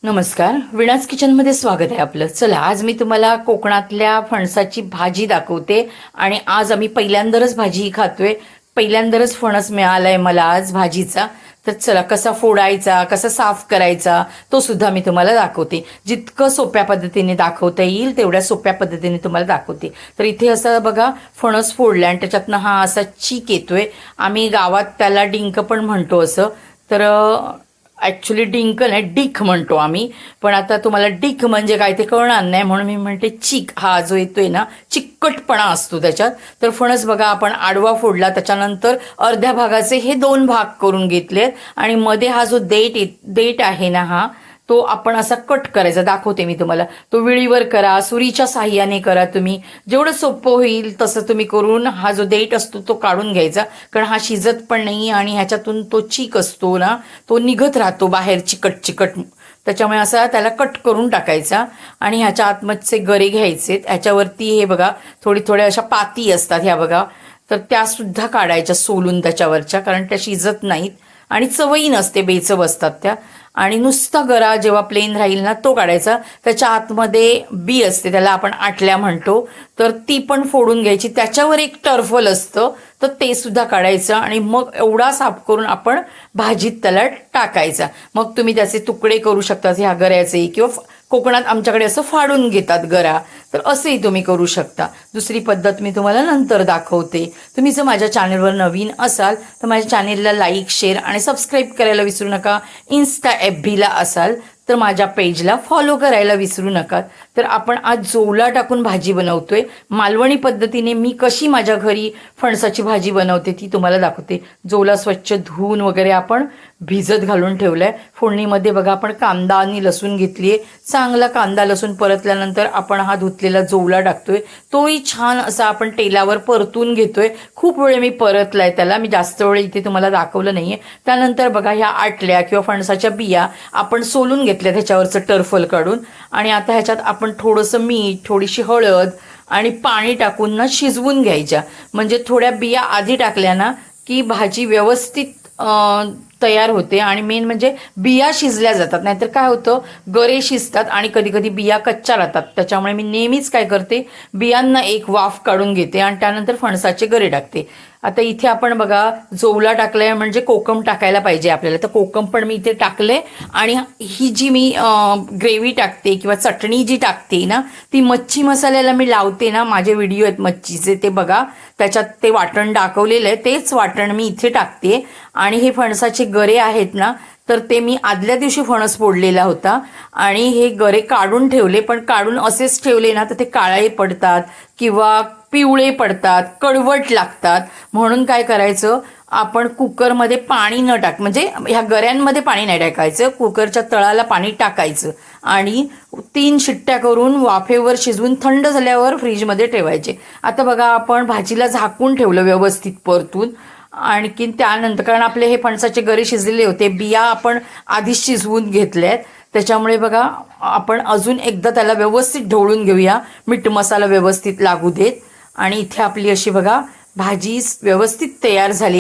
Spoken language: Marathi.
नमस्कार, विणाच किचनमध्ये स्वागत आहे आपलं. चला, आज मी तुम्हाला कोकणातल्या फणसाची भाजी दाखवते. आणि आज आम्ही पहिल्यांदाच भाजी खातोय. पहिल्यांदाच फणस मिळालाय मला आज भाजीचा. तर चला, कसा फोडायचा, कसा साफ करायचा तो सुद्धा मी तुम्हाला दाखवते. जितकं सोप्या पद्धतीने दाखवता येईल तेवढ्या सोप्या पद्धतीने तुम्हाला दाखवते. तर इथे असं बघा, फणस फोडला आणि त्याच्यातनं हा असा चीक येतोय. आम्ही गावात त्याला डिंक पण म्हणतो असं. तर ॲक्च्युली डिंक नाही, डिक म्हणतो आम्ही. पण आता तुम्हाला डिक म्हणजे काय ते कळणार नाही, म्हणून मी म्हणते चीक. हा जो येतोय ना, चिकटपणा असतो त्याच्यात. तर फणस बघा, आपण आडवा फोडला, त्याच्यानंतर अर्ध्या भागाचे हे 2 भाग करून घेतलेत. आणि मध्ये हा जो देठ आहे ना, हा तो आपण असा कट करायचा. दाखवते मी तुम्हाला. तो विळीवर करा, सुरीच्या साह्याने करा, तुम्ही जेवढं सोपं होईल तसं तुम्ही करून हा जो देठ असतो तो काढून घ्यायचा. कारण हा शिजत पण नाही आणि ह्याच्यातून तो चीक असतो ना, तो निघत राहतो बाहेर चिकट चिकट. त्याच्यामुळे असा त्याला कट करून टाकायचा. आणि ह्याच्या आतमधचे गरे घ्यायचे. ह्याच्यावरती हे बघा, थोड्या अशा पाती असतात ह्या बघा, तर त्या सुद्धा काढायच्या सोलून त्याच्यावरच्या, कारण त्या शिजत नाहीत आणि चवही नसते, बेचव असतात त्या. आणि नुसता गरा जेव्हा प्लेन राहील ना तो काढायचा. त्याच्या आतमध्ये बी असते, त्याला आपण आटल्या म्हणतो, तर ती पण फोडून घ्यायची. त्याच्यावर एक टर्फल असतं, तर ते सुद्धा काढायचं. आणि मग एवढा साफ करून आपण भाजीत त्याला टाकायचा. मग तुम्ही त्याचे तुकडे करू शकता ह्या गऱ्याचे, किंवा कोकणात आमच्याकडे असं फाडून घेतात गरा, तर असंही तुम्ही करू शकता. दुसरी पद्धत मी तुम्हाला नंतर दाखवते. तुम्ही जर माझ्या चॅनलवर नवीन असाल तर माझ्या चॅनलला लाईक, शेअर आणि सबस्क्राईब करायला विसरू नका. इन्स्टा FBला असाल तर माझ्या पेजला फॉलो करायला विसरू नका. तर आपण आज जोला टाकून भाजी बनवतोय. मालवणी पद्धतीने मी कशी माझ्या घरी फणसाची भाजी बनवते ती तुम्हाला दाखवते. जोला स्वच्छ धुवून वगैरे आपण भिजत घालून ठेवलाय. फोडणीमध्ये बघा, आपण कांदा आणि लसूण घेतलीये. चांगला कांदा लसूण परतल्यानंतर आपण हा धुतलेला जोला टाकतोय. तोही छान असा आपण तेलावर परतून घेतोय. खूप वेळ मी परतलाय त्याला, मी जास्त वेळ इथे तुम्हाला दाखवलं नाहीये. त्यानंतर बघा, ह्या आटल्या किंवा फणसाच्या बिया आपण सोलून घेतल्या त्याच्यावरचं टर्फल काढून. आणि आता ह्याच्यात आपण थोडंसं मीठ, थोडीशी हळद आणि पाणी टाकून ना शिजवून घ्यायच्या. म्हणजे थोड्या बिया आधी टाकल्या ना की भाजी व्यवस्थित तयार होते. आणि मेन म्हणजे बिया शिजल्या जातात. नाहीतर काय होतं, गरे शिजतात आणि कधी कधी बिया कच्च्या राहतात. त्याच्यामुळे मी नेहमीच काय करते, बियांना एक वाफ काढून घेते आणि त्यानंतर फणसाचे गरे टाकते. आता इथे आपण बघा, जोला टाकलाय म्हणजे कोकम टाकायला पाहिजे आपल्याला, तर कोकम पण मी इथे टाकले. आणि ही जी मी ग्रेव्ही टाकते किंवा चटणी जी टाकते ना, ती मच्छी मसाल्याला मी लावते ना, माझे व्हिडिओ आहेत मच्छीचे, ते बघा, त्याच्यात ते वाटण दाखवलेलं आहे, तेच वाटण मी इथे टाकते. आणि हे फणसाचे गरे आहेत ना, तर ते मी आदल्या दिवशी फणस फोडलेला होता आणि हे गरे काढून ठेवले. पण काढून असेच ठेवले ना तर ते काळे पडतात किंवा पिवळे पडतात, कडवट लागतात. म्हणून काय करायचं, आपण कुकरमध्ये पाणी न टाक, म्हणजे ह्या गऱ्यांमध्ये पाणी नाही टाकायचं, कुकरच्या तळाला पाणी टाकायचं आणि 3 शिट्ट्या करून वाफेवर शिजवून थंड झाल्यावर फ्रीजमध्ये ठेवायचे. आता बघा, आपण भाजीला झाकून ठेवलं व्यवस्थित परतून. आणखीन त्यानंतर, कारण आपले हे फणसाचे गरे शिजलेले होते, बिया आपण आधीच शिजवून घेतल्यात, त्याच्यामुळे बघा, आपण अजून एकदा त्याला व्यवस्थित ढवळून घेऊया, मीठ मसाला व्यवस्थित लागू देत. आणि इथे आपली अशी बघा भाजी व्यवस्थित तयार झाली.